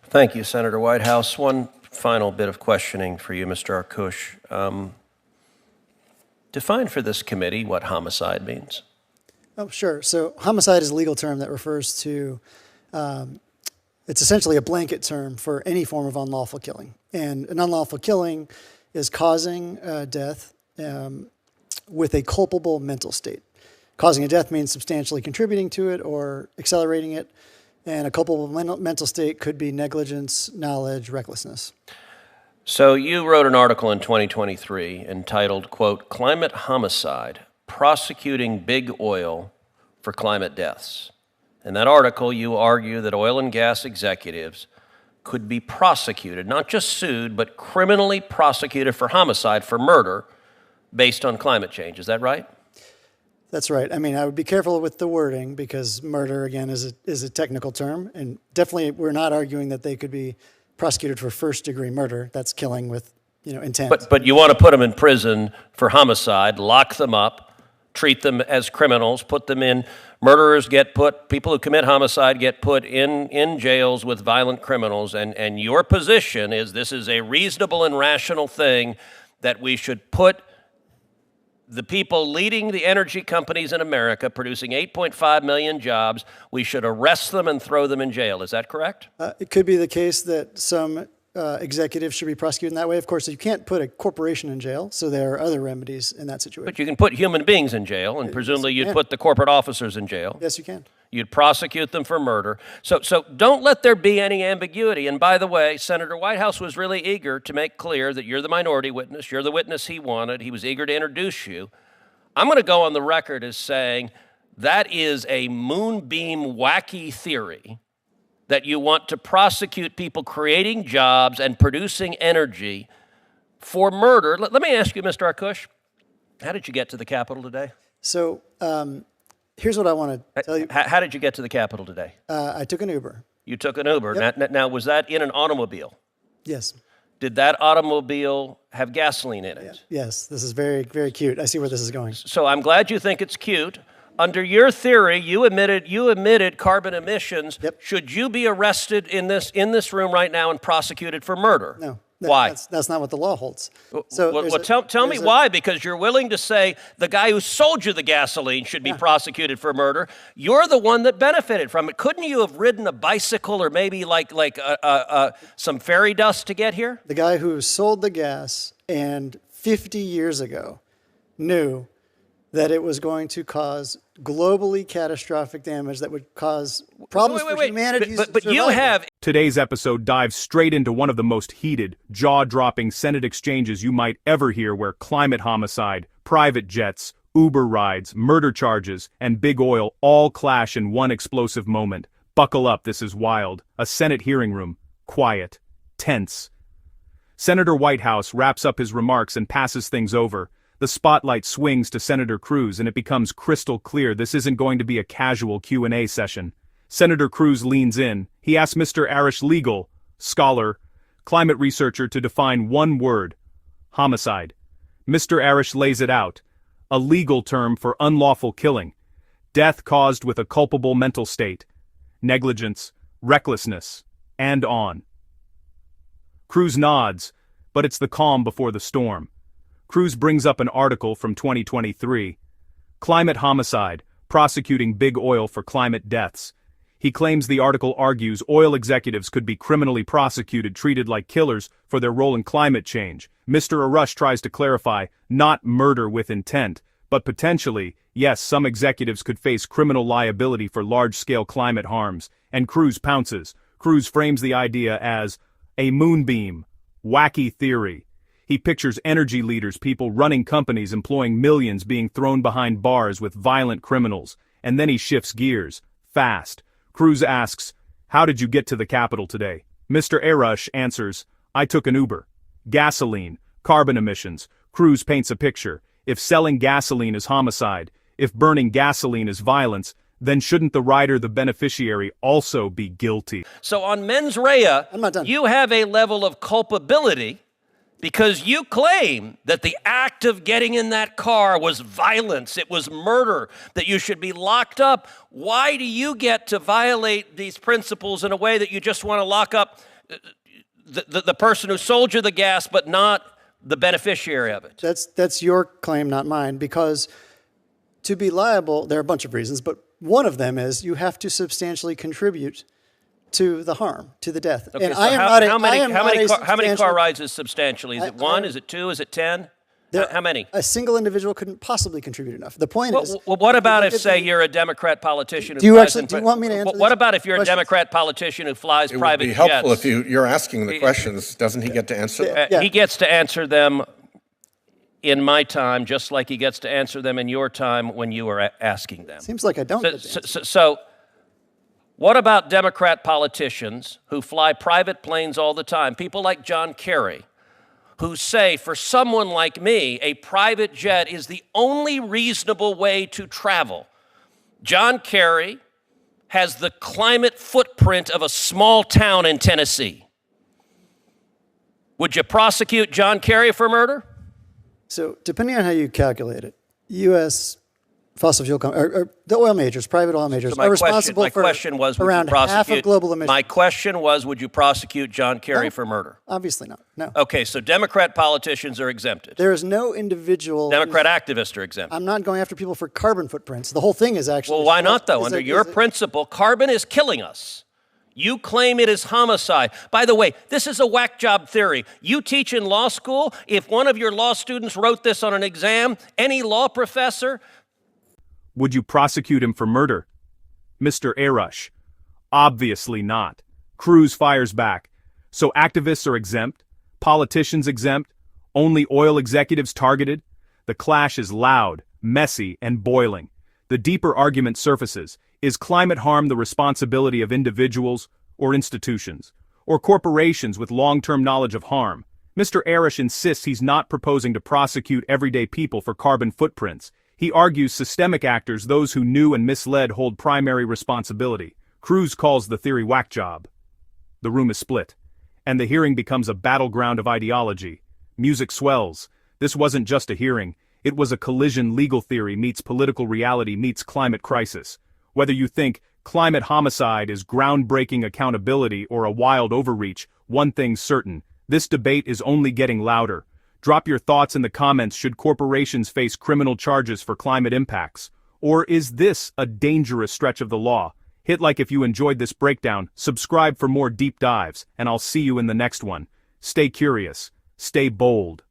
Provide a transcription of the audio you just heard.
Thank you, Senator Whitehouse. One final bit of questioning for you, Mr. Arkush. Define for this committee what homicide means. Oh, sure. So homicide is a legal term that refers to, it's essentially a blanket term for any form of unlawful killing. And an unlawful killing is causing death with a culpable mental state. Causing a death means substantially contributing to it or accelerating it. And a culpable mental state could be negligence, knowledge, recklessness. So you wrote an article in 2023 entitled, quote, Climate Homicide, Prosecuting Big Oil for Climate Deaths. In that article, you argue that oil and gas executives could be prosecuted, not just sued, but criminally prosecuted for homicide, for murder, based on climate change. Is that right? That's right. I mean, I would be careful with the wording because murder, again, is a technical term. And definitely we're not arguing that they could be prosecuted for first-degree murder. That's killing with, intent. But you want to put them in prison for homicide, lock them up, treat them as criminals, put them in. Murderers people who commit homicide get put in jails with violent criminals. And your position is this is a reasonable and rational thing that we should put the people leading the energy companies in America, producing 8.5 million jobs, we should arrest them and throw them in jail. Is that correct? It could be the case that some executives should be prosecuted in that way. Of course, you can't put a corporation in jail, so there are other remedies in that situation. But you can put human beings in jail, and presumably you'd put the corporate officers in jail. Yes, you can. You'd prosecute them for murder. So don't let there be any ambiguity. And by the way, Senator Whitehouse was really eager to make clear that you're the minority witness. You're the witness he wanted. He was eager to introduce you. I'm going to go on the record as saying that is a moonbeam wacky theory that you want to prosecute people creating jobs and producing energy for murder. Let me ask you, Mr. Arkush, how did you get to the Capitol today? So here's what I want to tell you. How did you get to the Capitol today? I took an Uber. You took an Uber. Yep. Now, was that in an automobile? Yes. Did that automobile have gasoline in it? Yes. This is very, very cute. I see where this is going. So I'm glad you think it's cute. Under your theory, you emitted carbon emissions. Yep. Should you be arrested in this room right now and prosecuted for murder? No. Why? That's not what the law holds. So tell me why, because you're willing to say the guy who sold you the gasoline should be prosecuted for murder. You're the one that benefited from it. Couldn't you have ridden a bicycle or maybe like some fairy dust to get here? The guy who sold the gas and 50 years ago knew that it was going to cause globally catastrophic damage that would cause problems for humanity. But you have... Today's episode dives straight into one of the most heated, jaw-dropping Senate exchanges you might ever hear, where climate homicide, private jets, Uber rides, murder charges, and big oil all clash in one explosive moment. Buckle up, this is wild. A Senate hearing room. Quiet. Tense. Senator Whitehouse wraps up his remarks and passes things over. The spotlight swings to Senator Cruz and it becomes crystal clear this isn't going to be a casual Q&A session. Senator Cruz leans in. He asks Mr. Arish, legal, scholar, climate researcher, to define one word: homicide. Mr. Arish lays it out. A legal term for unlawful killing. Death caused with a culpable mental state. Negligence, recklessness, and on. Cruz nods, but it's the calm before the storm. Cruz brings up an article from 2023. Climate Homicide, Prosecuting Big Oil for Climate Deaths. He claims the article argues oil executives could be criminally prosecuted, treated like killers, for their role in climate change. Mr. Arush tries to clarify, not murder with intent, but potentially, yes, some executives could face criminal liability for large-scale climate harms, and Cruz pounces. Cruz frames the idea as a moonbeam, wacky theory. He pictures energy leaders, people running companies employing millions, being thrown behind bars with violent criminals, and then he shifts gears, fast. Cruz asks, how did you get to the Capitol today? Mr. Arush answers, I took an Uber. Gasoline, carbon emissions. Cruz paints a picture. If selling gasoline is homicide, if burning gasoline is violence, then shouldn't the rider, the beneficiary, also be guilty? So on mens rea, I'm not done. You have a level of culpability because you claim that the act of getting in that car was violence, it was murder, that you should be locked up. Why do you get to violate these principles in a way that you just want to lock up the person who sold you the gas, but not the beneficiary of it? That's your claim, not mine, because to be liable, there are a bunch of reasons, but one of them is you have to substantially contribute to the harm, to the death. Okay, and so I am not a how many car rides is substantially? Is it one? Is it two? Is it 10? How many? A single individual couldn't possibly contribute enough. The point is... Well, what about if, say, you're a Democrat politician who do you want me to answer What about if you're a Democrat politician who flies private jets? It would be helpful if you're asking the questions. Doesn't he get to answer them? Yeah. He gets to answer them in my time, just like he gets to answer them in your time when you are asking them. Seems like I don't get to answer. So what about Democrat politicians who fly private planes all the time? People like John Kerry, who say, for someone like me, a private jet is the only reasonable way to travel. John Kerry has the climate footprint of a small town in Tennessee. Would you prosecute John Kerry for murder? So depending on how you calculate it, U.S. fossil fuel or the oil majors, private oil majors, are responsible for around half of global emissions. My question was, would you prosecute John Kerry for murder? Obviously not, no. Okay, so Democrat politicians are exempted. There is no individual... Democrat activists are exempt. I'm not going after people for carbon footprints. The whole thing is actually... Well, why not, though? Under your principle, carbon is killing us. You claim it is homicide. By the way, this is a whack job theory. You teach in law school. If one of your law students wrote this on an exam, any law professor... Would you prosecute him for murder? Mr. Arush. Obviously not. Cruz fires back. So activists are exempt? Politicians exempt? Only oil executives targeted? The clash is loud, messy, and boiling. The deeper argument surfaces. Is climate harm the responsibility of individuals or institutions, or corporations with long-term knowledge of harm? Mr. Arush insists he's not proposing to prosecute everyday people for carbon footprints. He argues systemic actors, those who knew and misled, hold primary responsibility. Cruz calls the theory whack job. The room is split, and the hearing becomes a battleground of ideology. Music swells. This wasn't just a hearing. It was a collision. Legal theory meets political reality meets climate crisis. Whether you think climate homicide is groundbreaking accountability or a wild overreach, one thing's certain, this debate is only getting louder. Drop your thoughts in the comments. Should corporations face criminal charges for climate impacts? Or is this a dangerous stretch of the law? Hit like if you enjoyed this breakdown, subscribe for more deep dives, and I'll see you in the next one. Stay curious, stay bold.